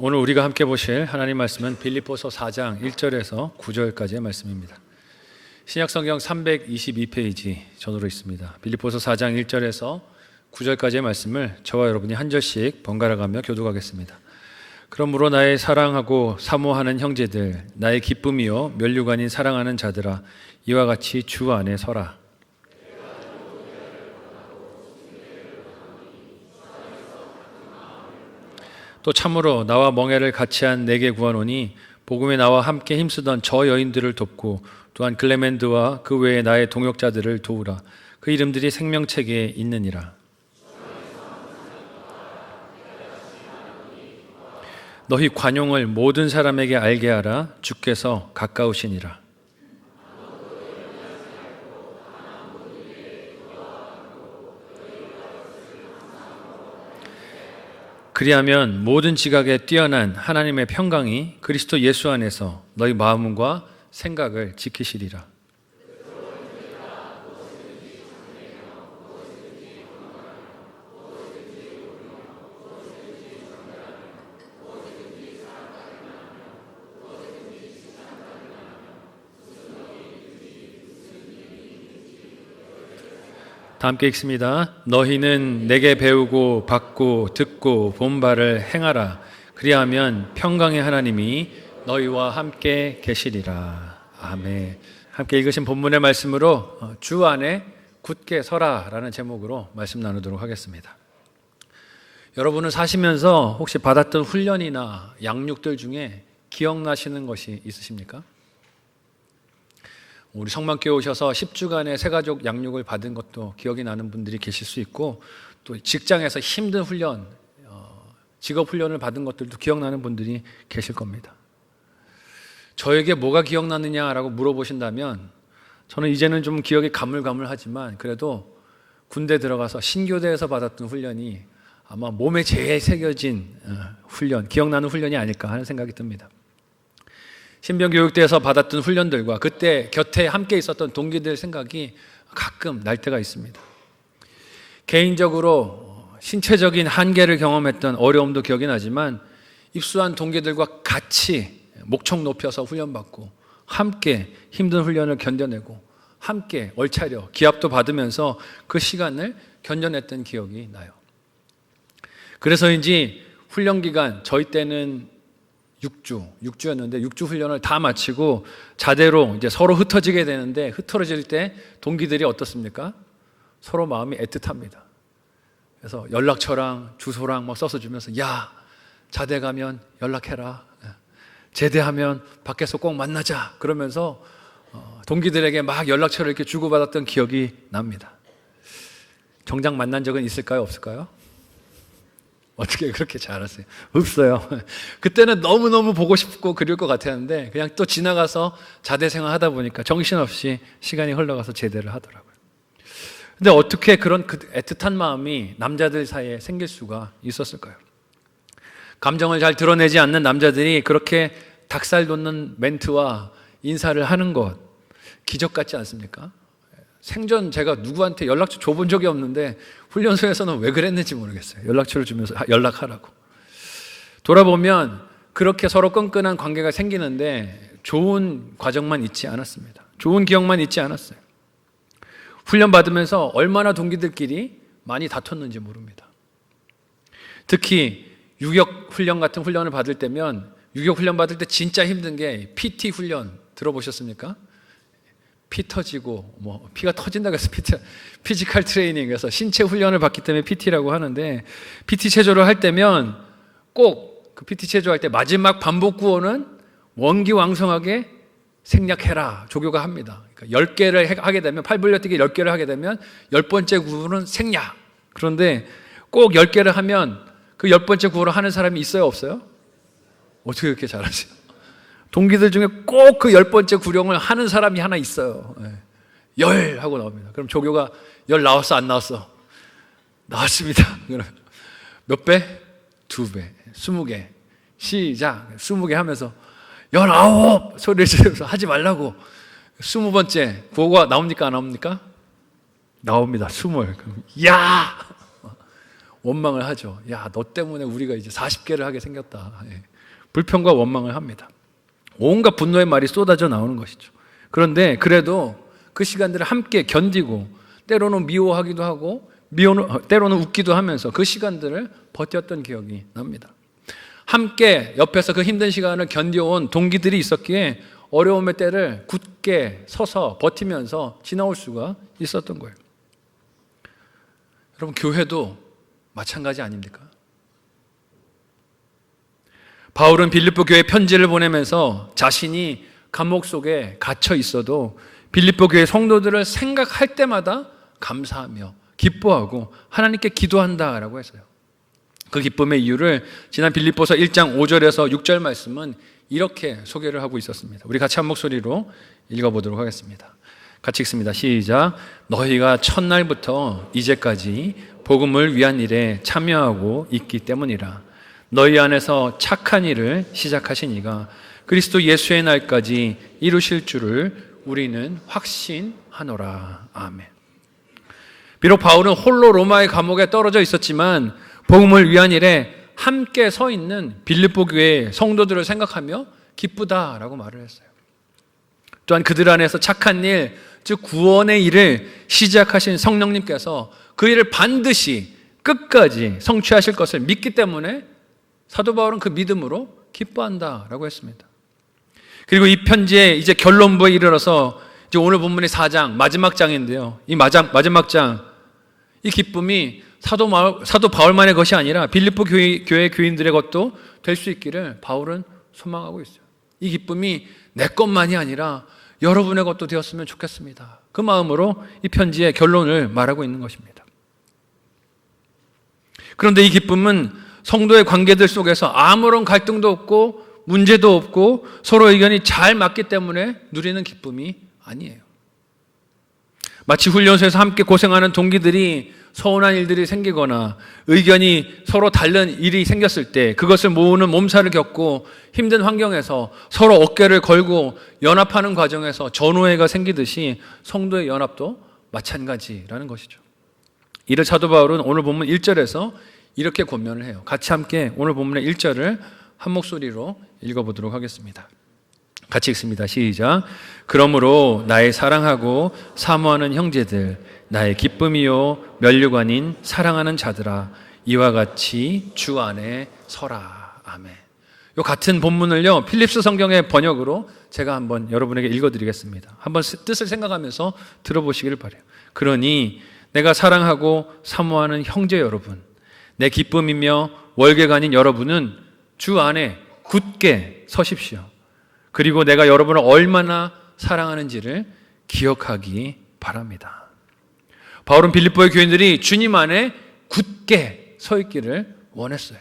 오늘 우리가 함께 보실 하나님 말씀은 빌립보서 4장 1절에서 9절까지의 말씀입니다. 신약성경 322페이지 전으로 있습니다. 빌립보서 4장 1절에서 9절까지의 말씀을 저와 여러분이 한 절씩 번갈아가며 교독하겠습니다. 그러므로 나의 사랑하고 사모하는 형제들, 나의 기쁨이요 면류관인 사랑하는 자들아, 이와 같이 주 안에 서라. 또 참으로 나와 멍에를 같이 한 내게 구하노니 복음에 나와 함께 힘쓰던 저 여인들을 돕고 또한 글레멘드와 그 외에 나의 동역자들을 도우라. 그 이름들이 생명책에 있느니라. 너희 관용을 모든 사람에게 알게 하라. 주께서 가까우시니라. 그리하면 모든 지각에 뛰어난 하나님의 평강이 그리스도 예수 안에서 너희 마음과 생각을 지키시리라. 다 함께 읽습니다. 너희는 내게 배우고 받고 듣고 본 바를 행하라. 그리하면 평강의 하나님이 너희와 함께 계시리라. 아멘. 함께 읽으신 본문의 말씀으로 주 안에 굳게 서라라는 제목으로 말씀 나누도록 하겠습니다. 여러분은 사시면서 혹시 받았던 훈련이나 양육들 중에 기억나시는 것이 있으십니까? 우리 성만교회 오셔서 10주간의 새가족 양육을 받은 것도 기억이 나는 분들이 계실 수 있고, 또 직장에서 힘든 훈련, 직업 훈련을 받은 것들도 기억나는 분들이 계실 겁니다. 저에게 뭐가 기억나느냐라고 물어보신다면 저는 이제는 좀 기억이 가물가물하지만 그래도 군대 들어가서 신교대에서 받았던 훈련이 아마 몸에 제일 새겨진 훈련, 기억나는 훈련이 아닐까 하는 생각이 듭니다. 신병교육대에서 받았던 훈련들과 그때 곁에 함께 있었던 동기들 생각이 가끔 날 때가 있습니다. 개인적으로 신체적인 한계를 경험했던 어려움도 기억이 나지만 입수한 동기들과 같이 목청 높여서 훈련받고 함께 힘든 훈련을 견뎌내고 함께 얼차려 기합도 받으면서 그 시간을 견뎌냈던 기억이 나요. 그래서인지 훈련 기간, 저희 때는 6주였는데 6주 훈련을 다 마치고 자대로 이제 서로 흩어지게 되는데, 흩어질 때 동기들이 어떻습니까? 서로 마음이 애틋합니다. 그래서 연락처랑 주소랑 막 써서 주면서, 야, 자대 가면 연락해라. 제대하면 밖에서 꼭 만나자. 그러면서 동기들에게 막 연락처를 이렇게 주고받았던 기억이 납니다. 정작 만난 적은 있을까요? 없을까요? 어떻게 그렇게 잘하세요? 없어요. 그때는 너무너무 보고 싶고 그릴 것 같았는데 그냥 또 지나가서 자대 생활 하다 보니까 정신없이 시간이 흘러가서 제대를 하더라고요. 근데 어떻게 그런 애틋한 마음이 남자들 사이에 생길 수가 있었을까요? 감정을 잘 드러내지 않는 남자들이 그렇게 닭살 돋는 멘트와 인사를 하는 것, 기적 같지 않습니까? 생전 제가 누구한테 연락처 줘본 적이 없는데 훈련소에서는 왜 그랬는지 모르겠어요. 연락처를 주면서 연락하라고. 돌아보면 그렇게 서로 끈끈한 관계가 생기는데 좋은 과정만 있지 않았습니다. 좋은 기억만 있지 않았어요. 훈련 받으면서 얼마나 동기들끼리 많이 다퉜는지 모릅니다. 특히 유격 훈련 같은 훈련을 받을 때면, 유격 훈련 받을 때 진짜 힘든 게 PT 훈련 들어보셨습니까? 피 터지고, 피가 터진다고 해서 피지컬 트레이닝에서 신체 훈련을 받기 때문에 PT라고 하는데, PT 체조를 할 때면 꼭 그 PT 체조할 때 마지막 반복 구호는 원기왕성하게 생략해라, 조교가 합니다. 그러니까 10개를 하게 되면, 팔 벌려뛰기 10개를 하게 되면 10번째 구호는 생략. 그런데 꼭 10개를 하면 그 10번째 구호를 하는 사람이 있어요, 없어요? 어떻게 그렇게 잘하세요? 동기들 중에 꼭 그 10번째 구령을 하는 사람이 하나 있어요. 10 하고 나옵니다. 그럼 조교가 10 나왔어, 안 나왔어? 나왔습니다. 몇 배? 2배. 20개. 시작. 20개 하면서 19 소리를 지르면서 하지 말라고. 20번째 구호가 나옵니까, 안 나옵니까? 나옵니다. 20. 야! 원망을 하죠. 야, 너 때문에 우리가 이제 40개를 하게 생겼다. 예. 불평과 원망을 합니다. 온갖 분노의 말이 쏟아져 나오는 것이죠. 그런데 그래도 그 시간들을 함께 견디고 때로는 미워하기도 하고 때로는 웃기도 하면서 그 시간들을 버텼던 기억이 납니다. 함께 옆에서 그 힘든 시간을 견뎌온 동기들이 있었기에 어려움의 때를 굳게 서서 버티면서 지나올 수가 있었던 거예요. 여러분, 교회도 마찬가지 아닙니까? 바울은 빌립보 교회에 편지를 보내면서 자신이 감옥 속에 갇혀 있어도 빌립보 교회 성도들을 생각할 때마다 감사하며 기뻐하고 하나님께 기도한다라고 했어요. 그 기쁨의 이유를 지난 빌립보서 1장 5절에서 6절 말씀은 이렇게 소개를 하고 있었습니다. 우리 같이 한 목소리로 읽어보도록 하겠습니다. 같이 읽습니다. 시작. 너희가 첫날부터 이제까지 복음을 위한 일에 참여하고 있기 때문이라. 너희 안에서 착한 일을 시작하신 이가 그리스도 예수의 날까지 이루실 줄을 우리는 확신하노라. 아멘. 비록 바울은 홀로 로마의 감옥에 떨어져 있었지만 복음을 위한 일에 함께 서 있는 빌립보 교회의 성도들을 생각하며 기쁘다라고 말을 했어요. 또한 그들 안에서 착한 일, 즉 구원의 일을 시작하신 성령님께서 그 일을 반드시 끝까지 성취하실 것을 믿기 때문에 사도 바울은 그 믿음으로 기뻐한다라고 했습니다. 그리고 이 편지의 이제 결론부에 이르러서 이제 오늘 본문의 4장 마지막 장인데요. 이 마지막 장, 이 기쁨이 사도 바울만의 것이 아니라 빌립보 교회 교인들의 것도 될 수 있기를 바울은 소망하고 있어요. 이 기쁨이 내 것만이 아니라 여러분의 것도 되었으면 좋겠습니다. 그 마음으로 이 편지의 결론을 말하고 있는 것입니다. 그런데 이 기쁨은 성도의 관계들 속에서 아무런 갈등도 없고 문제도 없고 서로 의견이 잘 맞기 때문에 누리는 기쁨이 아니에요. 마치 훈련소에서 함께 고생하는 동기들이 서운한 일들이 생기거나 의견이 서로 다른 일이 생겼을 때 그것을 모으는 몸살을 겪고 힘든 환경에서 서로 어깨를 걸고 연합하는 과정에서 전우회가 생기듯이 성도의 연합도 마찬가지라는 것이죠. 이를 사도 바울은 오늘 본문 1절에서 이렇게 권면을 해요. 같이 함께 오늘 본문의 1절을 한 목소리로 읽어보도록 하겠습니다. 같이 읽습니다. 시작. 그러므로 나의 사랑하고 사모하는 형제들, 나의 기쁨이요 면류관인 사랑하는 자들아, 이와 같이 주 안에 서라. 아멘. 이 같은 본문을요 필립스 성경의 번역으로 제가 한번 여러분에게 읽어드리겠습니다. 한번 뜻을 생각하면서 들어보시기를 바라요. 그러니 내가 사랑하고 사모하는 형제 여러분, 내 기쁨이며 월계관인 여러분은 주 안에 굳게 서십시오. 그리고 내가 여러분을 얼마나 사랑하는지를 기억하기 바랍니다. 바울은 빌립보의 교인들이 주님 안에 굳게 서 있기를 원했어요.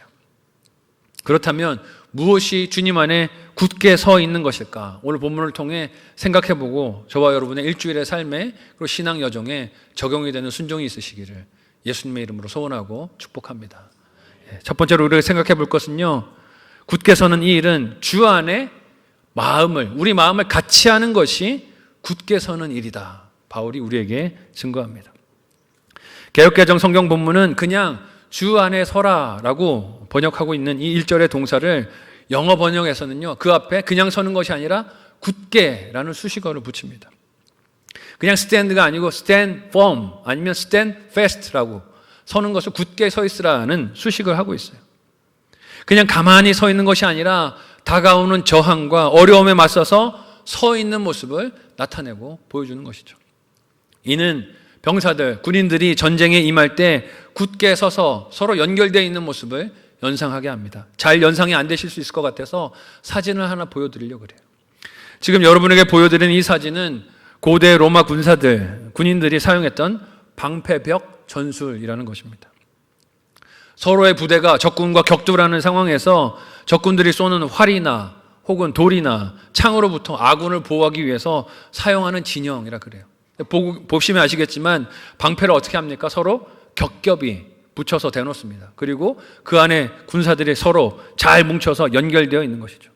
그렇다면 무엇이 주님 안에 굳게 서 있는 것일까? 오늘 본문을 통해 생각해보고 저와 여러분의 일주일의 삶에 그리고 신앙 여정에 적용이 되는 순종이 있으시기를 예수님의 이름으로 소원하고 축복합니다. 첫 번째로 우리가 생각해 볼 것은요, 굳게 서는 이 일은 주 안에 우리 마음을 같이 하는 것이 굳게 서는 일이다. 바울이 우리에게 증거합니다. 개역개정 성경 본문은 그냥 주 안에 서라라고 번역하고 있는 이 1절의 동사를 영어 번역에서는요, 그 앞에 그냥 서는 것이 아니라 굳게라는 수식어를 붙입니다. 그냥 stand가 아니고 stand firm 아니면 stand fast라고 서는 것을 굳게 서 있으라는 수식을 하고 있어요. 그냥 가만히 서 있는 것이 아니라 다가오는 저항과 어려움에 맞서서 서 있는 모습을 나타내고 보여주는 것이죠. 이는 병사들, 군인들이 전쟁에 임할 때 굳게 서서 서로 연결되어 있는 모습을 연상하게 합니다. 잘 연상이 안 되실 수 있을 것 같아서 사진을 하나 보여드리려고 그래요. 지금 여러분에게 보여드리는 이 사진은 고대 로마 군인들이 사용했던 방패벽 전술이라는 것입니다. 서로의 부대가 적군과 격돌하는 상황에서 적군들이 쏘는 활이나 혹은 돌이나 창으로부터 아군을 보호하기 위해서 사용하는 진영이라 그래요. 보시면 아시겠지만 방패를 어떻게 합니까? 서로 겹겹이 붙여서 대놓습니다. 그리고 그 안에 군사들이 서로 잘 뭉쳐서 연결되어 있는 것이죠.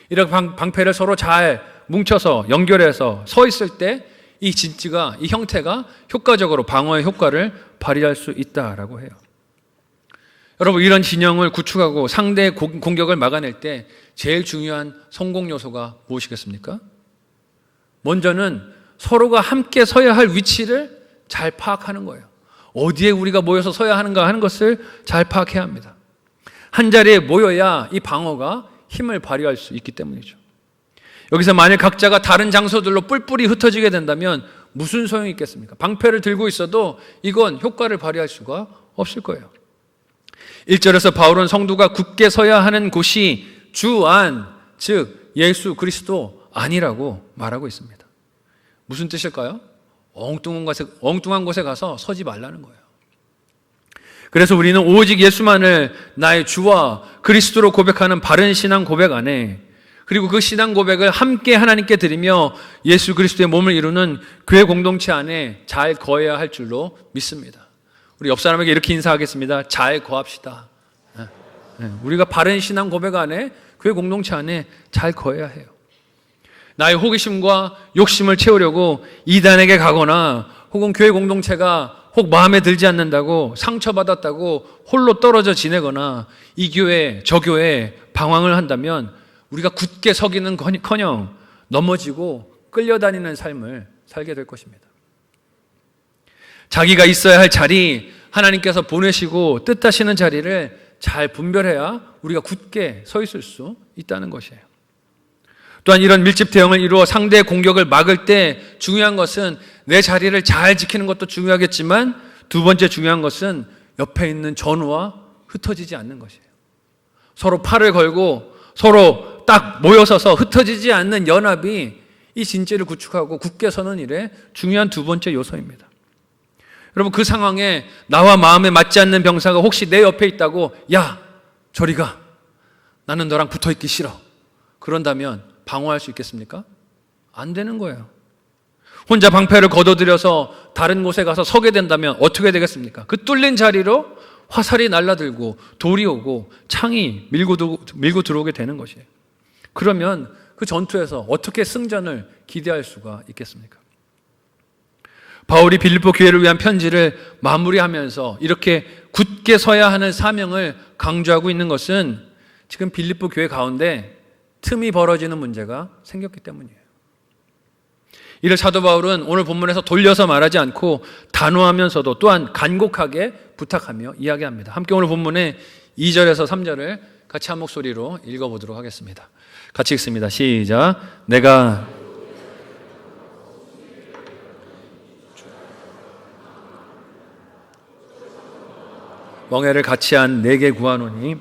이렇게 방패를 서로 잘 뭉쳐서 연결해서 서 있을 때 이 진지가, 이 형태가 효과적으로 방어의 효과를 발휘할 수 있다라고 해요. 여러분, 이런 진영을 구축하고 상대의 공격을 막아낼 때 제일 중요한 성공 요소가 무엇이겠습니까? 먼저는 서로가 함께 서야 할 위치를 잘 파악하는 거예요. 어디에 우리가 모여서 서야 하는가 하는 것을 잘 파악해야 합니다. 한 자리에 모여야 이 방어가 힘을 발휘할 수 있기 때문이죠. 여기서 만약 각자가 다른 장소들로 뿔뿔이 흩어지게 된다면 무슨 소용이 있겠습니까? 방패를 들고 있어도 이건 효과를 발휘할 수가 없을 거예요. 1절에서 바울은 성도가 굳게 서야 하는 곳이 주 안, 즉 예수 그리스도 안이라고 말하고 있습니다. 무슨 뜻일까요? 엉뚱한 곳에 가서 서지 말라는 거예요. 그래서 우리는 오직 예수만을 나의 주와 그리스도로 고백하는 바른 신앙 고백 안에, 그리고 그 신앙 고백을 함께 하나님께 드리며 예수 그리스도의 몸을 이루는 교회 공동체 안에 잘 거해야 할 줄로 믿습니다. 우리 옆 사람에게 이렇게 인사하겠습니다. 잘 거합시다. 우리가 바른 신앙 고백 안에, 교회 공동체 안에 잘 거해야 해요. 나의 호기심과 욕심을 채우려고 이단에게 가거나 혹은 교회 공동체가 혹 마음에 들지 않는다고 상처받았다고 홀로 떨어져 지내거나 이 교회 저 교회에 방황을 한다면 우리가 굳게 서기는 커녕 넘어지고 끌려다니는 삶을 살게 될 것입니다. 자기가 있어야 할 자리, 하나님께서 보내시고 뜻하시는 자리를 잘 분별해야 우리가 굳게 서 있을 수 있다는 것이에요. 또한 이런 밀집 대응을 이루어 상대의 공격을 막을 때 중요한 것은 내 자리를 잘 지키는 것도 중요하겠지만 두 번째 중요한 것은 옆에 있는 전우와 흩어지지 않는 것이에요. 서로 팔을 걸고 서로 딱 모여서서 흩어지지 않는 연합이 이 진지를 구축하고 굳게 서는 일에 중요한 두 번째 요소입니다. 여러분, 그 상황에 나와 마음에 맞지 않는 병사가 혹시 내 옆에 있다고 야, 저리 가. 나는 너랑 붙어있기 싫어. 그런다면 방어할 수 있겠습니까? 안 되는 거예요. 혼자 방패를 걷어들여서 다른 곳에 가서 서게 된다면 어떻게 되겠습니까? 그 뚫린 자리로 화살이 날라들고 돌이 오고 창이 밀고 들어오게 되는 것이에요. 그러면 그 전투에서 어떻게 승전을 기대할 수가 있겠습니까? 바울이 빌립보 교회를 위한 편지를 마무리하면서 이렇게 굳게 서야 하는 사명을 강조하고 있는 것은 지금 빌립보 교회 가운데 틈이 벌어지는 문제가 생겼기 때문이에요. 이를 사도 바울은 오늘 본문에서 돌려서 말하지 않고 단호하면서도 또한 간곡하게 부탁하며 이야기합니다. 함께 오늘 본문의 2절에서 3절을 같이 한 목소리로 읽어보도록 하겠습니다. 같이 읽습니다. 시작. 내가 멍에를 같이 한 내게 구하노니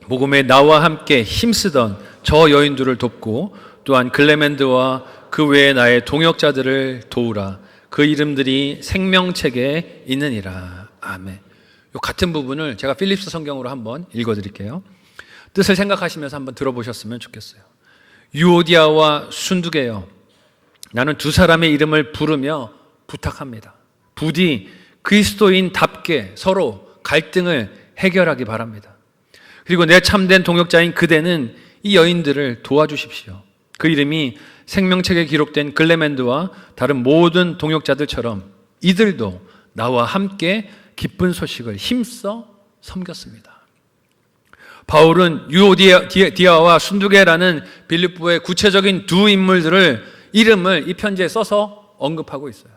복음에 나와 함께 힘쓰던 저 여인들을 돕고 또한 글레멘드와 그 외에 나의 동역자들을 도우라. 그 이름들이 생명책에 있느니라. 아멘. 이 같은 부분을 제가 필립스 성경으로 한번 읽어드릴게요. 뜻을 생각하시면서 한번 들어보셨으면 좋겠어요. 유오디아와 순두개여, 나는 두 사람의 이름을 부르며 부탁합니다. 부디 그리스도인답게 서로 갈등을 해결하기 바랍니다. 그리고 내 참된 동역자인 그대는 이 여인들을 도와주십시오. 그 이름이 생명책에 기록된 글레멘드와 다른 모든 동역자들처럼 이들도 나와 함께 기쁜 소식을 힘써 섬겼습니다. 바울은 유오디아와 순두개라는 빌립보의 구체적인 두 인물들을 이름을 이 편지에 써서 언급하고 있어요.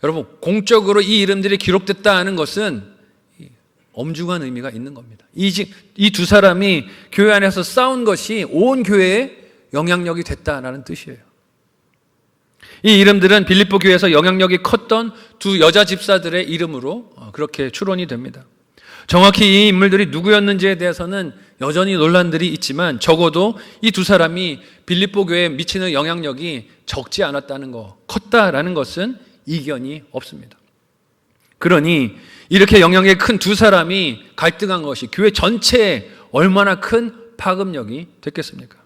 여러분, 공적으로 이 이름들이 기록됐다는 것은 엄중한 의미가 있는 겁니다. 이 두 사람이 교회 안에서 싸운 것이 온 교회에 영향력이 됐다는 뜻이에요. 이 이름들은 빌립보 교회에서 영향력이 컸던 두 여자 집사들의 이름으로 그렇게 추론이 됩니다. 정확히 이 인물들이 누구였는지에 대해서는 여전히 논란들이 있지만 적어도 이 두 사람이 빌립보 교회에 미치는 영향력이 적지 않았다는 것, 컸다라는 것은 이견이 없습니다. 그러니 이렇게 영향력이 큰 두 사람이 갈등한 것이 교회 전체에 얼마나 큰 파급력이 됐겠습니까?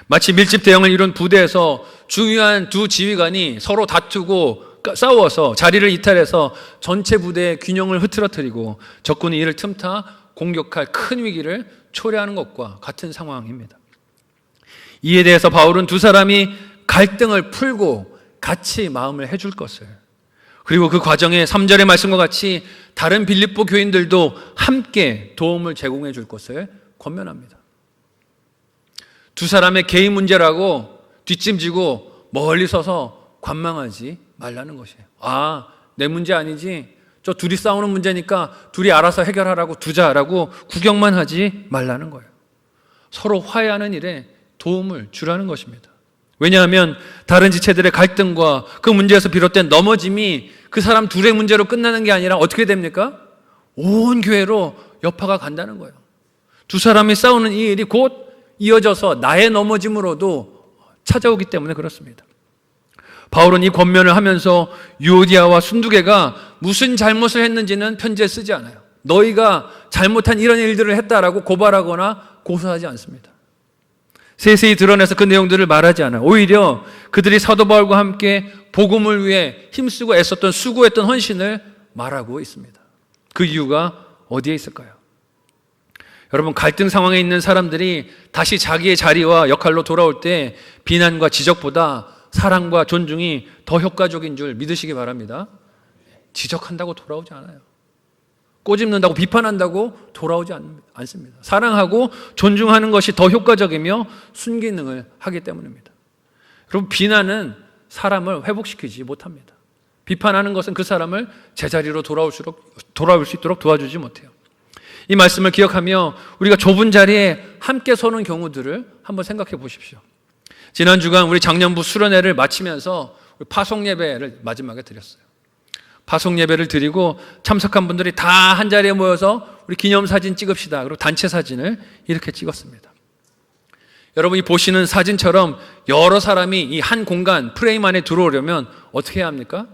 마치 밀집 대응을 이룬 부대에서 중요한 두 지휘관이 서로 다투고 싸워서 자리를 이탈해서 전체 부대의 균형을 흐트러뜨리고 적군이 이를 틈타 공격할 큰 위기를 초래하는 것과 같은 상황입니다. 이에 대해서 바울은 두 사람이 갈등을 풀고 같이 마음을 해줄 것을, 그리고 그 과정에 3절의 말씀과 같이 다른 빌립보 교인들도 함께 도움을 제공해 줄 것을 권면합니다. 두 사람의 개인 문제라고 뒷짐지고 멀리 서서 관망하지 말라는 것이에요. 아, 내 문제 아니지? 저 둘이 싸우는 문제니까 둘이 알아서 해결하라고 두자라고 구경만 하지 말라는 거예요. 서로 화해하는 일에 도움을 주라는 것입니다. 왜냐하면 다른 지체들의 갈등과 그 문제에서 비롯된 넘어짐이 그 사람 둘의 문제로 끝나는 게 아니라 어떻게 됩니까? 온 교회로 여파가 간다는 거예요. 두 사람이 싸우는 이 일이 곧 이어져서 나의 넘어짐으로도 찾아오기 때문에 그렇습니다. 바울은 이 권면을 하면서 유오디아와 순두개가 무슨 잘못을 했는지는 편지에 쓰지 않아요. 너희가 잘못한 이런 일들을 했다라고 고발하거나 고소하지 않습니다. 세세히 드러내서 그 내용들을 말하지 않아요. 오히려 그들이 사도 바울과 함께 복음을 위해 힘쓰고 애썼던 수고했던 헌신을 말하고 있습니다. 그 이유가 어디에 있을까요? 여러분, 갈등 상황에 있는 사람들이 다시 자기의 자리와 역할로 돌아올 때 비난과 지적보다 사랑과 존중이 더 효과적인 줄 믿으시기 바랍니다. 지적한다고 돌아오지 않아요. 꼬집는다고 비판한다고 돌아오지 않습니다. 사랑하고 존중하는 것이 더 효과적이며 순기능을 하기 때문입니다. 여러분, 비난은 사람을 회복시키지 못합니다. 비판하는 것은 그 사람을 제자리로 돌아올 수 있도록 도와주지 못해요. 이 말씀을 기억하며 우리가 좁은 자리에 함께 서는 경우들을 한번 생각해 보십시오. 지난 주간 우리 작년부 수련회를 마치면서 파송 예배를 마지막에 드렸어요. 파송 예배를 드리고 참석한 분들이 다 한 자리에 모여서 우리 기념사진 찍읍시다. 그리고 단체 사진을 이렇게 찍었습니다. 여러분이 보시는 사진처럼 여러 사람이 이 한 공간 프레임 안에 들어오려면 어떻게 해야 합니까?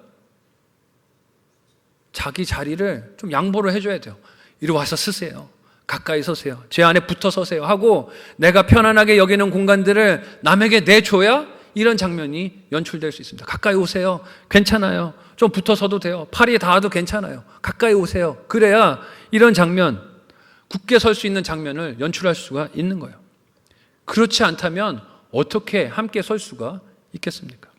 자기 자리를 좀 양보를 해줘야 돼요. 이리 와서 쓰세요. 가까이 서세요. 제 안에 붙어 서세요 하고 내가 편안하게 여기는 공간들을 남에게 내줘야 이런 장면이 연출될 수 있습니다. 가까이 오세요. 괜찮아요. 좀 붙어 서도 돼요. 팔이 닿아도 괜찮아요. 가까이 오세요. 그래야 이런 장면, 굳게 설 수 있는 장면을 연출할 수가 있는 거예요. 그렇지 않다면 어떻게 함께 설 수가 있겠습니까?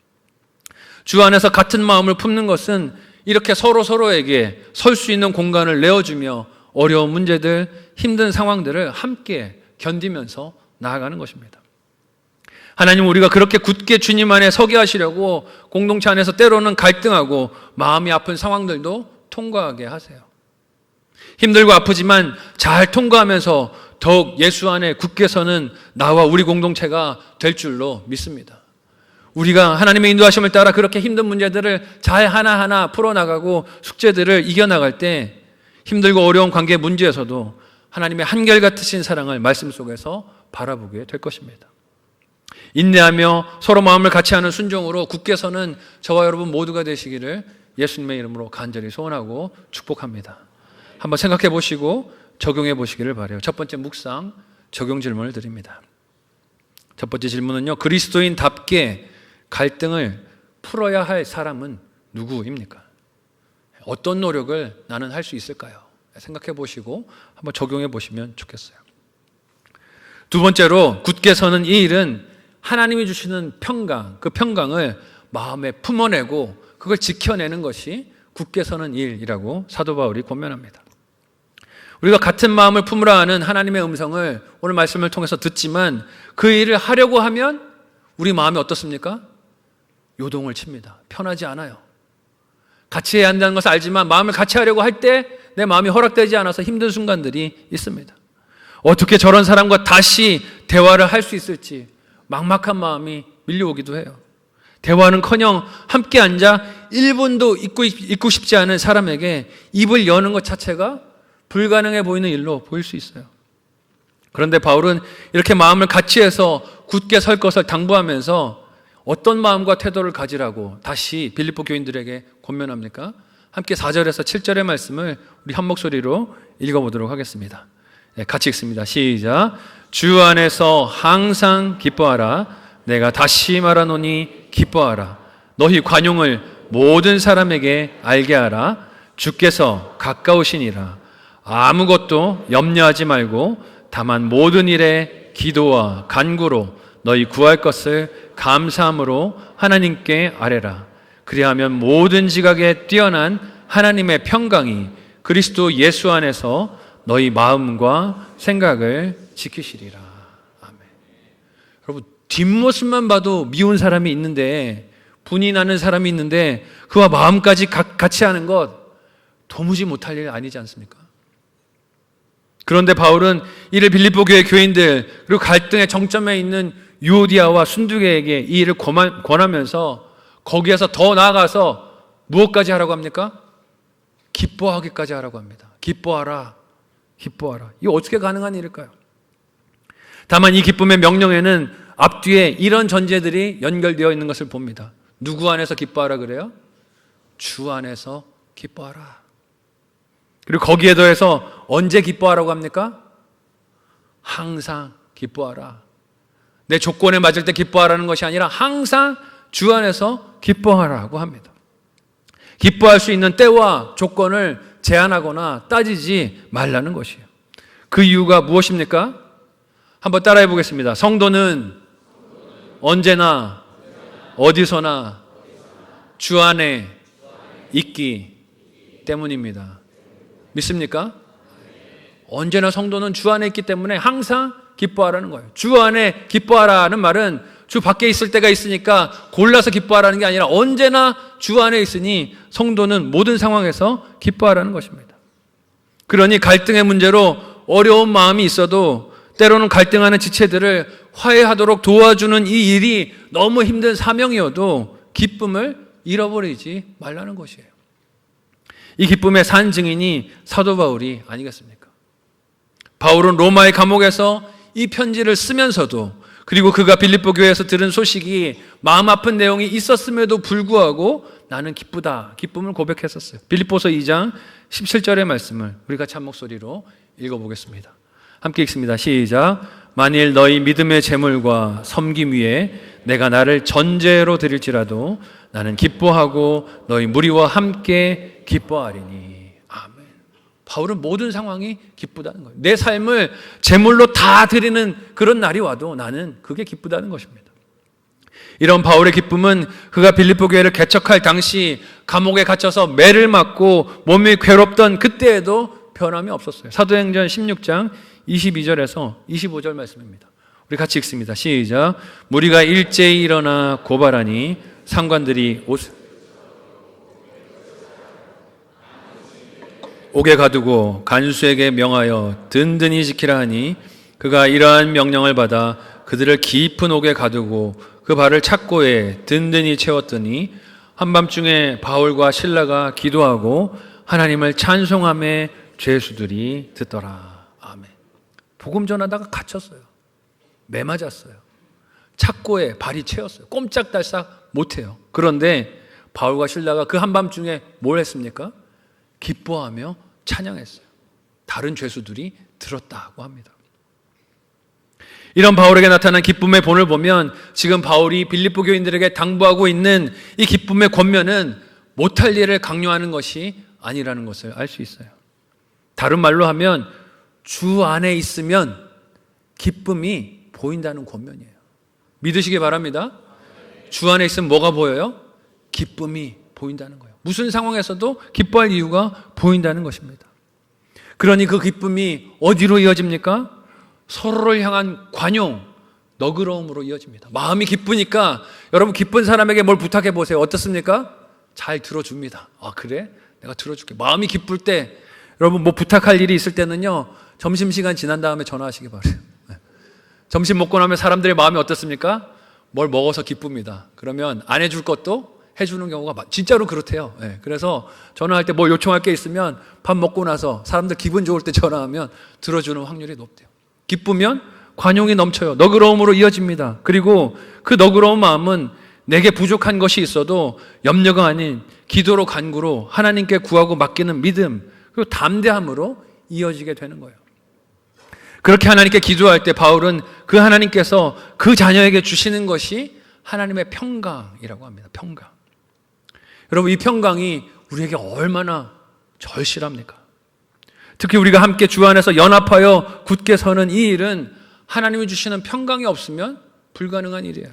주 안에서 같은 마음을 품는 것은 이렇게 서로에게 설 수 있는 공간을 내어주며 어려운 문제들, 힘든 상황들을 함께 견디면서 나아가는 것입니다. 하나님은 우리가 그렇게 굳게 주님 안에 서게 하시려고 공동체 안에서 때로는 갈등하고 마음이 아픈 상황들도 통과하게 하세요. 힘들고 아프지만 잘 통과하면서 더욱 예수 안에 굳게 서는 나와 우리 공동체가 될 줄로 믿습니다. 우리가 하나님의 인도하심을 따라 그렇게 힘든 문제들을 잘 하나하나 풀어나가고 숙제들을 이겨나갈 때 힘들고 어려운 관계 문제에서도 하나님의 한결같으신 사랑을 말씀 속에서 바라보게 될 것입니다. 인내하며 서로 마음을 같이 하는 순종으로 굳게 서는 저와 여러분 모두가 되시기를 예수님의 이름으로 간절히 소원하고 축복합니다. 한번 생각해 보시고 적용해 보시기를 바라요. 첫 번째 묵상, 적용 질문을 드립니다. 첫 번째 질문은요, 그리스도인답게 갈등을 풀어야 할 사람은 누구입니까? 어떤 노력을 나는 할 수 있을까요? 생각해 보시고 한번 적용해 보시면 좋겠어요. 두 번째로 굳게 서는 이 일은 하나님이 주시는 평강, 그 평강을 마음에 품어내고 그걸 지켜내는 것이 굳게 서는 일이라고 사도 바울이 권면합니다. 우리가 같은 마음을 품으라 하는 하나님의 음성을 오늘 말씀을 통해서 듣지만 그 일을 하려고 하면 우리 마음이 어떻습니까? 요동을 칩니다. 편하지 않아요. 같이 해야 한다는 것을 알지만 마음을 같이 하려고 할 때 내 마음이 허락되지 않아서 힘든 순간들이 있습니다. 어떻게 저런 사람과 다시 대화를 할 수 있을지 막막한 마음이 밀려오기도 해요. 대화는커녕 함께 앉아 1분도 있고 싶지 않은 사람에게 입을 여는 것 자체가 불가능해 보이는 일로 보일 수 있어요. 그런데 바울은 이렇게 마음을 같이 해서 굳게 설 것을 당부하면서 어떤 마음과 태도를 가지라고 다시 빌립보 교인들에게 권면합니까? 함께 4절에서 7절의 말씀을 우리 한 목소리로 읽어보도록 하겠습니다. 네, 같이 읽습니다. 시작. 주 안에서 항상 기뻐하라. 내가 다시 말하노니 기뻐하라. 너희 관용을 모든 사람에게 알게 하라. 주께서 가까우시니라. 아무것도 염려하지 말고 다만 모든 일에 기도와 간구로 너희 구할 것을 감사함으로 하나님께 아뢰라. 그리하면 모든 지각에 뛰어난 하나님의 평강이 그리스도 예수 안에서 너희 마음과 생각을 지키시리라. 아멘. 여러분, 뒷모습만 봐도 미운 사람이 있는데, 분이 나는 사람이 있는데 그와 마음까지 같이 하는 것 도무지 못할 일 아니지 않습니까? 그런데 바울은 이를 빌립보 교회 교인들, 그리고 갈등의 정점에 있는 유오디아와 순두계에게 이 일을 권하면서 거기에서 더 나아가서 무엇까지 하라고 합니까? 기뻐하기까지 하라고 합니다. 기뻐하라, 기뻐하라. 이거 어떻게 가능한 일일까요? 다만 이 기쁨의 명령에는 앞뒤에 이런 전제들이 연결되어 있는 것을 봅니다. 누구 안에서 기뻐하라 그래요? 주 안에서 기뻐하라. 그리고 거기에 더해서 언제 기뻐하라고 합니까? 항상 기뻐하라. 내 조건에 맞을 때 기뻐하라는 것이 아니라 항상 주 안에서 기뻐하라고 합니다. 기뻐할 수 있는 때와 조건을 제한하거나 따지지 말라는 것이에요. 그 이유가 무엇입니까? 한번 따라해 보겠습니다. 성도는 언제나 어디서나 주 안에 있기 때문입니다. 믿습니까? 언제나 성도는 주 안에 있기 때문에 항상 기뻐하라는 거예요. 주 안에 기뻐하라는 말은 주 밖에 있을 때가 있으니까 골라서 기뻐하라는 게 아니라 언제나 주 안에 있으니 성도는 모든 상황에서 기뻐하라는 것입니다. 그러니 갈등의 문제로 어려운 마음이 있어도 때로는 갈등하는 지체들을 화해하도록 도와주는 이 일이 너무 힘든 사명이어도 기쁨을 잃어버리지 말라는 것이에요. 이 기쁨의 산 증인이 사도 바울이 아니겠습니까? 바울은 로마의 감옥에서 이 편지를 쓰면서도, 그리고 그가 빌립보 교회에서 들은 소식이 마음 아픈 내용이 있었음에도 불구하고 나는 기쁘다, 기쁨을 고백했었어요. 빌립보서 2장 17절의 말씀을 우리 같이 한 목소리로 읽어보겠습니다. 함께 읽습니다. 시작. 만일 너희 믿음의 재물과 섬김 위에 내가 나를 전제로 드릴지라도 나는 기뻐하고 너희 무리와 함께 기뻐하리니. 아멘. 바울은 모든 상황이 기쁘다는 거예요. 내 삶을 제물로 다 드리는 그런 날이 와도 나는 그게 기쁘다는 것입니다. 이런 바울의 기쁨은 그가 빌립보 교회를 개척할 당시 감옥에 갇혀서 매를 맞고 몸이 괴롭던 그때에도 변함이 없었어요. 사도행전 16장 22절에서 25절 말씀입니다. 우리 같이 읽습니다. 시작. 무리가 일제히 일어나 고발하니 상관들이 옥에 가두고 간수에게 명하여 든든히 지키라 하니 그가 이러한 명령을 받아 그들을 깊은 옥에 가두고 그 발을 착고에 든든히 채웠더니 한밤중에 바울과 실라가 기도하고 하나님을 찬송하며 죄수들이 듣더라. 아멘. 복음 전하다가 갇혔어요. 매 맞았어요. 착고에 발이 채웠어요. 꼼짝달싹 못해요. 그런데 바울과 실라가 그 한밤중에 뭘 했습니까? 기뻐하며 찬양했어요. 다른 죄수들이 들었다고 합니다. 이런 바울에게 나타난 기쁨의 본을 보면 지금 바울이 빌립보 교인들에게 당부하고 있는 이 기쁨의 권면은 못할 일을 강요하는 것이 아니라는 것을 알 수 있어요. 다른 말로 하면 주 안에 있으면 기쁨이 보인다는 권면이에요. 믿으시기 바랍니다. 주 안에 있으면 뭐가 보여요? 기쁨이 보인다는 거예요. 무슨 상황에서도 기뻐할 이유가 보인다는 것입니다. 그러니 그 기쁨이 어디로 이어집니까? 서로를 향한 관용, 너그러움으로 이어집니다. 마음이 기쁘니까 여러분 기쁜 사람에게 뭘 부탁해 보세요. 어떻습니까? 잘 들어줍니다. 아, 그래? 내가 들어줄게. 마음이 기쁠 때 여러분 뭐 부탁할 일이 있을 때는요, 점심시간 지난 다음에 전화하시기 바라요. 점심 먹고 나면 사람들의 마음이 어떻습니까? 뭘 먹어서 기쁩니다. 그러면 안 해줄 것도 해주는 경우가 진짜로 그렇대요. 네, 그래서 전화할 때 뭐 요청할 게 있으면 밥 먹고 나서 사람들 기분 좋을 때 전화하면 들어주는 확률이 높대요. 기쁘면 관용이 넘쳐요. 너그러움으로 이어집니다. 그리고 그 너그러운 마음은 내게 부족한 것이 있어도 염려가 아닌 기도로 간구로 하나님께 구하고 맡기는 믿음, 그리고 담대함으로 이어지게 되는 거예요. 그렇게 하나님께 기도할 때 바울은 그 하나님께서 그 자녀에게 주시는 것이 하나님의 평강이라고 합니다. 평강. 여러분, 이 평강이 우리에게 얼마나 절실합니까? 특히 우리가 함께 주 안에서 연합하여 굳게 서는 이 일은 하나님이 주시는 평강이 없으면 불가능한 일이에요.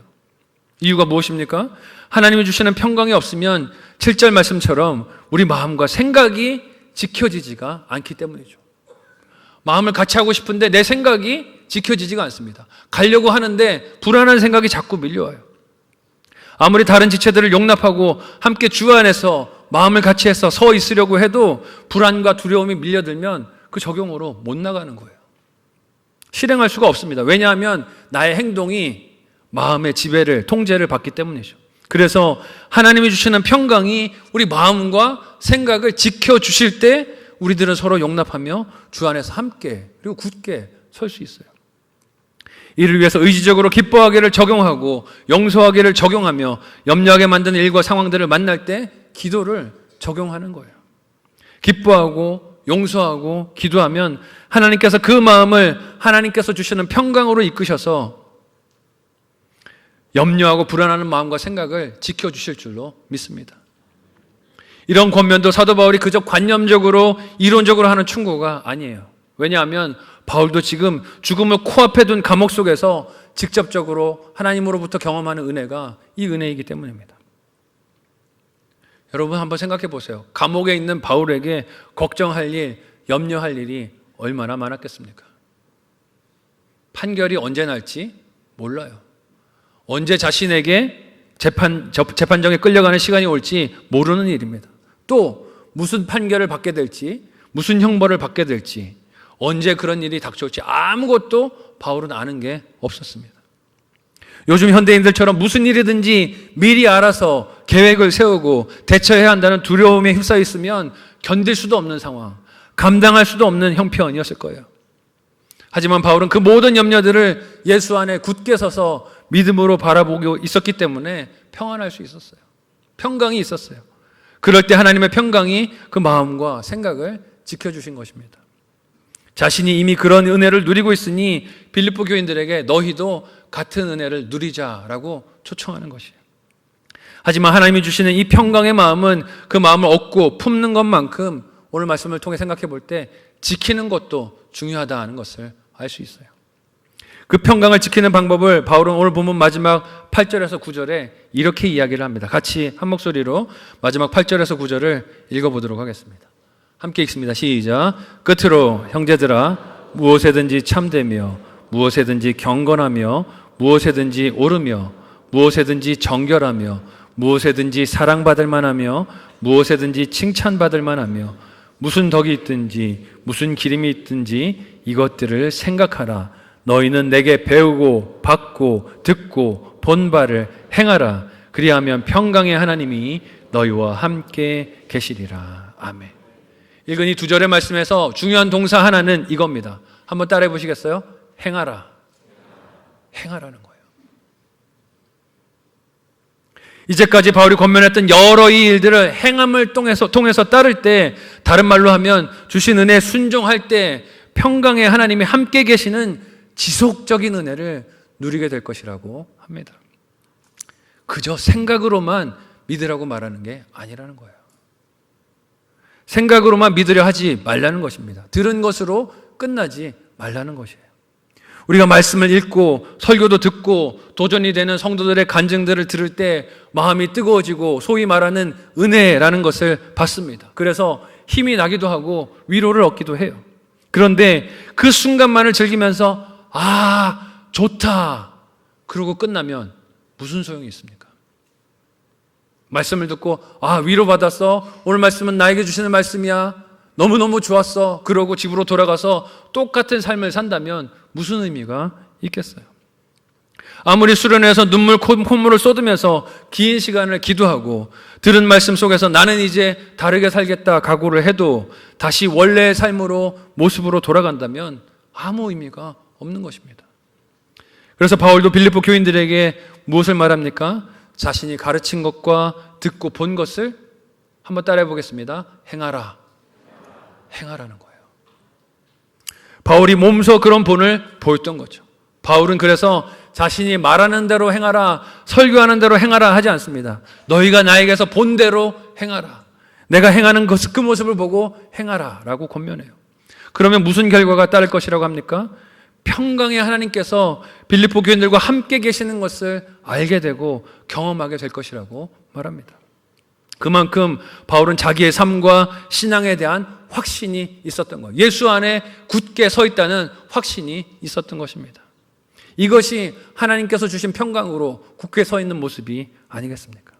이유가 무엇입니까? 하나님이 주시는 평강이 없으면 7절 말씀처럼 우리 마음과 생각이 지켜지지가 않기 때문이죠. 마음을 같이 하고 싶은데 내 생각이 지켜지지가 않습니다. 가려고 하는데 불안한 생각이 자꾸 밀려와요. 아무리 다른 지체들을 용납하고 함께 주 안에서 마음을 같이 해서 서 있으려고 해도 불안과 두려움이 밀려들면 그 적용으로 못 나가는 거예요. 실행할 수가 없습니다. 왜냐하면 나의 행동이 마음의 지배를, 통제를 받기 때문이죠. 그래서 하나님이 주시는 평강이 우리 마음과 생각을 지켜주실 때 우리들은 서로 용납하며 주 안에서 함께 그리고 굳게 설 수 있어요. 이를 위해서 의지적으로 기뻐하기를 적용하고 용서하기를 적용하며 염려하게 만드는 일과 상황들을 만날 때 기도를 적용하는 거예요. 기뻐하고 용서하고 기도하면 하나님께서 그 마음을 하나님께서 주시는 평강으로 이끄셔서 염려하고 불안하는 마음과 생각을 지켜주실 줄로 믿습니다. 이런 권면도 사도 바울이 그저 관념적으로 이론적으로 하는 충고가 아니에요. 왜냐하면 바울도 지금 죽음을 코앞에 둔 감옥 속에서 직접적으로 하나님으로부터 경험하는 은혜가 이 은혜이기 때문입니다. 여러분 한번 생각해 보세요. 감옥에 있는 바울에게 걱정할 일, 염려할 일이 얼마나 많았겠습니까? 판결이 날지 몰라요. 언제 자신에게 재판정에 끌려가는 시간이 올지 모르는 일입니다. 또 무슨 판결을 받게 될지, 무슨 형벌을 받게 될지, 언제 그런 일이 닥쳐올지 아무것도 바울은 아는 게 없었습니다. 요즘 현대인들처럼 무슨 일이든지 미리 알아서 계획을 세우고 대처해야 한다는 두려움에 휩싸여 있으면 견딜 수도 없는 상황, 감당할 수도 없는 형편이었을 거예요. 하지만 바울은 그 모든 염려들을 예수 안에 굳게 서서 믿음으로 바라보고 있었기 때문에 평안할 수 있었어요. 평강이 있었어요. 그럴 때 하나님의 평강이 그 마음과 생각을 지켜주신 것입니다. 자신이 이미 그런 은혜를 누리고 있으니 빌립보 교인들에게 너희도 같은 은혜를 누리자라고 초청하는 것이에요. 하지만 하나님이 주시는 이 평강의 마음은 그 마음을 얻고 품는 것만큼 오늘 말씀을 통해 생각해 볼 때 지키는 것도 중요하다는 것을 알 수 있어요. 그 평강을 지키는 방법을 바울은 오늘 본문 마지막 8절에서 9절에 이렇게 이야기를 합니다. 같이 한 목소리로 마지막 8절에서 9절을 읽어보도록 하겠습니다. 함께 읽습니다. 시작. 끝으로 형제들아 무엇에든지 참되며 무엇에든지 경건하며 무엇에든지 옳으며 무엇에든지 정결하며 무엇에든지 사랑받을 만하며 무엇에든지 칭찬받을 만하며 무슨 덕이 있든지 무슨 기림이 있든지 이것들을 생각하라. 너희는 내게 배우고 받고 듣고 본 바를 행하라. 그리하면 평강의 하나님이 너희와 함께 계시리라. 아멘. 읽은 이 두 절의 말씀에서 중요한 동사 하나는 이겁니다. 한번 따라해 보시겠어요? 행하라. 행하라는 거예요. 이제까지 바울이 권면했던 여러 이 일들을 행함을 통해서 따를 때, 다른 말로 하면 주신 은혜에 순종할 때 평강의 하나님이 함께 계시는 지속적인 은혜를 누리게 될 것이라고 합니다. 그저 생각으로만 믿으라고 말하는 게 아니라는 거예요. 생각으로만 믿으려 하지 말라는 것입니다. 들은 것으로 끝나지 말라는 것이에요. 우리가 말씀을 읽고 설교도 듣고 도전이 되는 성도들의 간증들을 들을 때 마음이 뜨거워지고 소위 말하는 은혜라는 것을 받습니다. 그래서 힘이 나기도 하고 위로를 얻기도 해요. 그런데 그 순간만을 즐기면서 좋다 그러고 끝나면 무슨 소용이 있습니까? 말씀을 듣고 위로받았어. 오늘 말씀은 나에게 주시는 말씀이야. 너무너무 좋았어. 그러고 집으로 돌아가서 똑같은 삶을 산다면 무슨 의미가 있겠어요? 아무리 수련회에서 콧물을 쏟으면서 긴 시간을 기도하고 들은 말씀 속에서 나는 이제 다르게 살겠다 각오를 해도 다시 원래의 삶으로 모습으로 돌아간다면 아무 의미가 없는 것입니다. 그래서 바울도 빌립보 교인들에게 무엇을 말합니까? 자신이 가르친 것과 듣고 본 것을 한번 따라해 보겠습니다. 행하라. 행하라는 거예요. 바울이 몸소 그런 본을 보였던 거죠. 바울은 그래서 자신이 말하는 대로 행하라, 설교하는 대로 행하라 하지 않습니다. 너희가 나에게서 본 대로 행하라. 내가 행하는 그 모습을 보고 행하라 라고 권면해요. 그러면 무슨 결과가 따를 것이라고 합니까? 평강의 하나님께서 빌립보 교인들과 함께 계시는 것을 알게 되고 경험하게 될 것이라고 말합니다. 그만큼 바울은 자기의 삶과 신앙에 대한 확신이 있었던 거예요. 예수 안에 굳게 서 있다는 확신이 있었던 것입니다. 이것이 하나님께서 주신 평강으로 굳게 서 있는 모습이 아니겠습니까?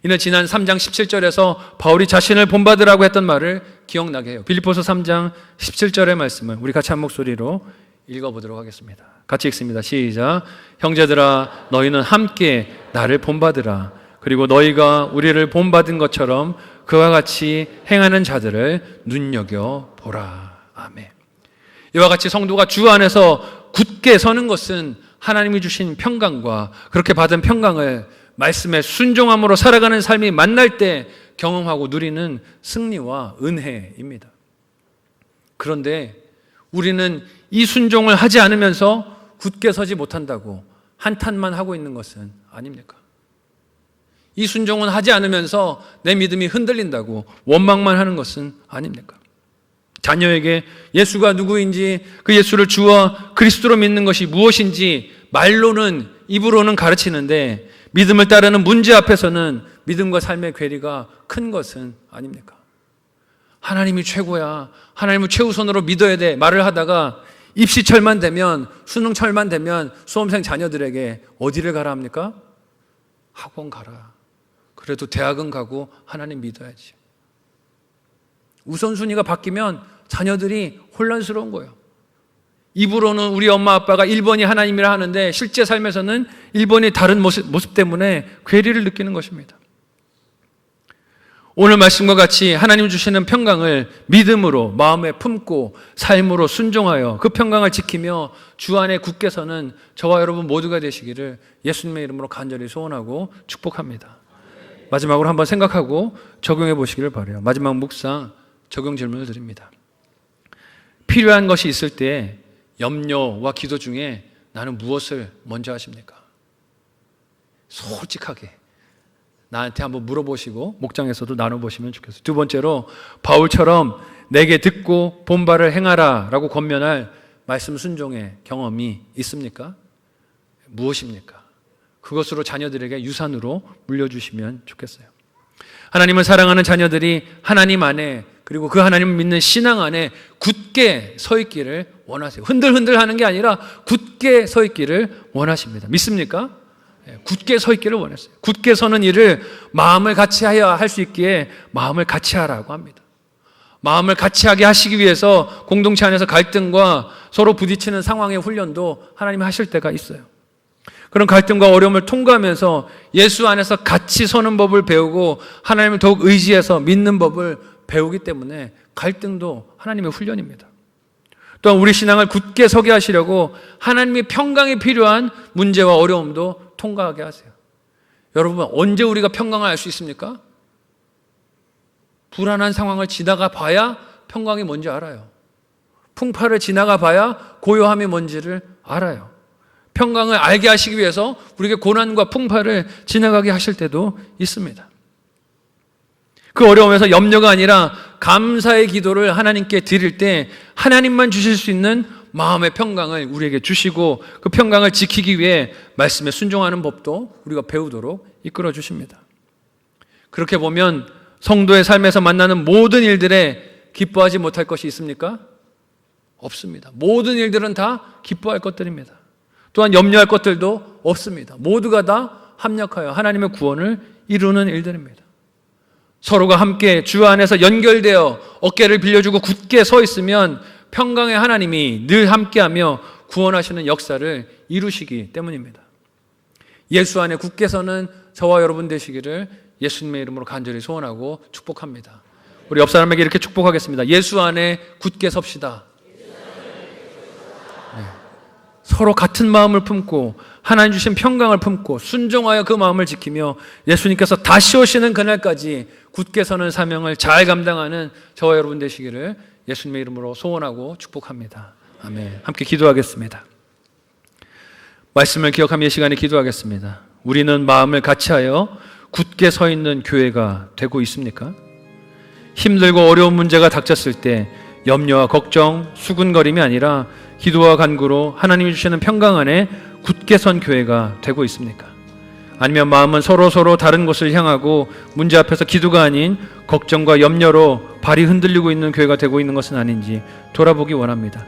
이는 지난 3장 17절에서 바울이 자신을 본받으라고 했던 말을 기억나게 해요. 빌립보서 3장 17절의 말씀을 우리 같이 한 목소리로 읽어보도록 하겠습니다. 같이 읽습니다. 시작. 형제들아 너희는 함께 나를 본받으라. 그리고 너희가 우리를 본받은 것처럼 그와 같이 행하는 자들을 눈여겨보라. 아멘. 이와 같이 성도가 주 안에서 굳게 서는 것은 하나님이 주신 평강과 그렇게 받은 평강을 말씀에 순종함으로 살아가는 삶이 만날 때 경험하고 누리는 승리와 은혜입니다. 그런데 우리는 이 순종을 하지 않으면서 굳게 서지 못한다고 한탄만 하고 있는 것은 아닙니까? 이 순종은 하지 않으면서 내 믿음이 흔들린다고 원망만 하는 것은 아닙니까? 자녀에게 예수가 누구인지 그 예수를 주와 그리스도로 믿는 것이 무엇인지 말로는 입으로는 가르치는데 믿음을 따르는 문제 앞에서는 믿음과 삶의 괴리가 큰 것은 아닙니까? 하나님이 최고야, 하나님을 최우선으로 믿어야 돼 말을 하다가 입시철만 되면, 수능철만 되면 수험생 자녀들에게 어디를 가라 합니까? 학원 가라. 그래도 대학은 가고 하나님 믿어야지. 우선순위가 바뀌면 자녀들이 혼란스러운 거예요. 입으로는 우리 엄마 아빠가 1번이 하나님이라 하는데 실제 삶에서는 1번이 다른 모습 때문에 괴리를 느끼는 것입니다. 오늘 말씀과 같이 하나님 주시는 평강을 믿음으로 마음에 품고 삶으로 순종하여 그 평강을 지키며 주 안에 굳게 서는 저와 여러분 모두가 되시기를 예수님의 이름으로 간절히 소원하고 축복합니다. 마지막으로 한번 생각하고 적용해 보시기를 바라요. 마지막 묵상 적용 질문을 드립니다. 필요한 것이 있을 때 염려와 기도 중에 나는 무엇을 먼저 하십니까? 솔직하게 나한테 한번 물어보시고 목장에서도 나눠보시면 좋겠어요. 두 번째로 바울처럼 내게 듣고 본바를 행하라 라고 권면할 말씀 순종의 경험이 있습니까? 무엇입니까? 그것으로 자녀들에게 유산으로 물려주시면 좋겠어요. 하나님을 사랑하는 자녀들이 하나님 안에 그리고 그 하나님을 믿는 신앙 안에 굳게 서 있기를 원하세요. 흔들흔들 하는 게 아니라 굳게 서 있기를 원하십니다. 믿습니까? 굳게 서 있기를 원했어요. 굳게 서는 일을 마음을 같이 하여야 할 수 있기에 마음을 같이 하라고 합니다. 마음을 같이 하게 하시기 위해서 공동체 안에서 갈등과 서로 부딪히는 상황의 훈련도 하나님이 하실 때가 있어요. 그런 갈등과 어려움을 통과하면서 예수 안에서 같이 서는 법을 배우고 하나님을 더욱 의지해서 믿는 법을 배우기 때문에 갈등도 하나님의 훈련입니다. 또한 우리 신앙을 굳게 서게 하시려고 하나님의 평강이 필요한 문제와 어려움도 통과하게 하세요. 여러분, 언제 우리가 평강을 알 수 있습니까? 불안한 상황을 지나가 봐야 평강이 뭔지 알아요. 풍파를 지나가 봐야 고요함이 뭔지를 알아요. 평강을 알게 하시기 위해서 우리에게 고난과 풍파를 지나가게 하실 때도 있습니다. 그 어려움에서 염려가 아니라 감사의 기도를 하나님께 드릴 때 하나님만 주실 수 있는 마음의 평강을 우리에게 주시고 그 평강을 지키기 위해 말씀에 순종하는 법도 우리가 배우도록 이끌어 주십니다. 그렇게 보면 성도의 삶에서 만나는 모든 일들에 기뻐하지 못할 것이 있습니까? 없습니다. 모든 일들은 다 기뻐할 것들입니다. 또한 염려할 것들도 없습니다. 모두가 다 합력하여 하나님의 구원을 이루는 일들입니다. 서로가 함께 주 안에서 연결되어 어깨를 빌려주고 굳게 서 있으면 평강의 하나님이 늘 함께하며 구원하시는 역사를 이루시기 때문입니다. 예수 안에 굳게 서는 저와 여러분 되시기를 예수님의 이름으로 간절히 소원하고 축복합니다. 우리 옆 사람에게 이렇게 축복하겠습니다. 예수 안에 굳게 섭시다. 네. 서로 같은 마음을 품고 하나님 주신 평강을 품고 순종하여 그 마음을 지키며 예수님께서 다시 오시는 그날까지 굳게 서는 사명을 잘 감당하는 저와 여러분 되시기를 예수님의 이름으로 소원하고 축복합니다. 아멘. 함께 기도하겠습니다. 말씀을 기억하며 이 시간에 기도하겠습니다. 우리는 마음을 같이하여 굳게 서 있는 교회가 되고 있습니까? 힘들고 어려운 문제가 닥쳤을 때 염려와 걱정, 수군거림이 아니라 기도와 간구로 하나님이 주시는 평강 안에 굳게 선 교회가 되고 있습니까? 아니면 마음은 서로 다른 곳을 향하고 문제 앞에서 기도가 아닌 걱정과 염려로 발이 흔들리고 있는 교회가 되고 있는 것은 아닌지 돌아보기 원합니다.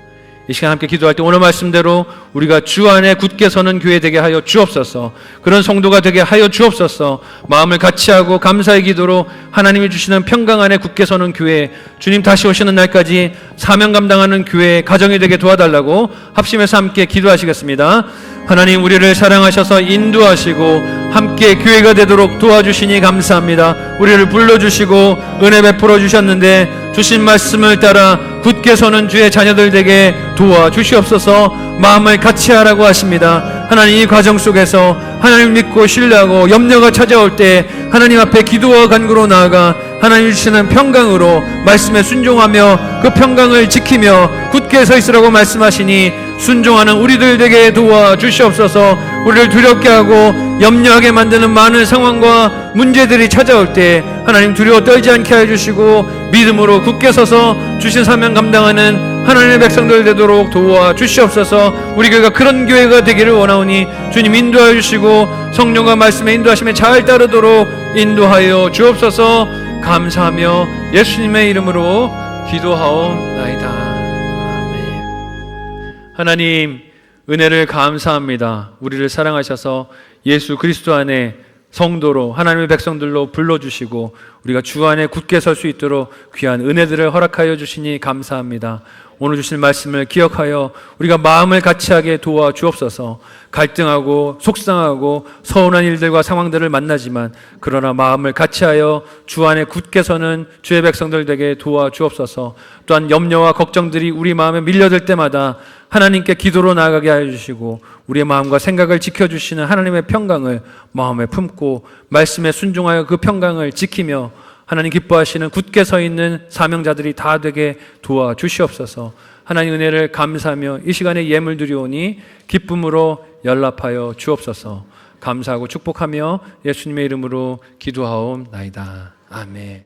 이 시간 함께 기도할 때 오늘 말씀대로 우리가 주 안에 굳게 서는 교회 되게 하여 주옵소서. 그런 성도가 되게 하여 주옵소서. 마음을 같이 하고 감사의 기도로 하나님이 주시는 평강 안에 굳게 서는 교회, 주님 다시 오시는 날까지 사명 감당하는 교회 가정이 되게 도와달라고 합심해서 함께 기도하시겠습니다. 하나님, 우리를 사랑하셔서 인도하시고 함께 교회가 되도록 도와주시니 감사합니다. 우리를 불러주시고 은혜 베풀어 주셨는데 주신 말씀을 따라 굳게 서는 주의 자녀들 되게 도와주시옵소서. 마음을 같이 하라고 하십니다. 하나님, 이 과정 속에서 하나님 믿고 신뢰하고 염려가 찾아올 때 하나님 앞에 기도와 간구로 나아가 하나님 주시는 평강으로 말씀에 순종하며 그 평강을 지키며 굳게 서 있으라고 말씀하시니 순종하는 우리들 되게 도와주시옵소서. 우리를 두렵게 하고 염려하게 만드는 많은 상황과 문제들이 찾아올 때 하나님 두려워 떨지 않게 해주시고 믿음으로 굳게 서서 주신 사명 감당하는 하나님의 백성들 되도록 도와주시옵소서. 우리 교회가 그런 교회가 되기를 원하오니 주님 인도하여 주시고 성령과 말씀의 인도하심에 잘 따르도록 인도하여 주옵소서. 감사하며 예수님의 이름으로 기도하옵나이다. 아멘. 하나님, 은혜를 감사합니다. 우리를 사랑하셔서 예수 그리스도 안에 성도로 하나님의 백성들로 불러주시고 우리가 주 안에 굳게 설 수 있도록 귀한 은혜들을 허락하여 주시니 감사합니다. 오늘 주신 말씀을 기억하여 우리가 마음을 같이하게 도와주옵소서. 갈등하고 속상하고 서운한 일들과 상황들을 만나지만 그러나 마음을 같이하여 주 안에 굳게 서는 주의 백성들 되게 도와주옵소서. 또한 염려와 걱정들이 우리 마음에 밀려들 때마다 하나님께 기도로 나아가게 하여 주시고 우리의 마음과 생각을 지켜주시는 하나님의 평강을 마음에 품고 말씀에 순종하여 그 평강을 지키며 하나님 기뻐하시는 굳게 서 있는 사명자들이 다 되게 도와주시옵소서. 하나님 은혜를 감사하며 이 시간에 예물 드리오니 기쁨으로 연락하여 주옵소서. 감사하고 축복하며 예수님의 이름으로 기도하옵나이다. 아멘.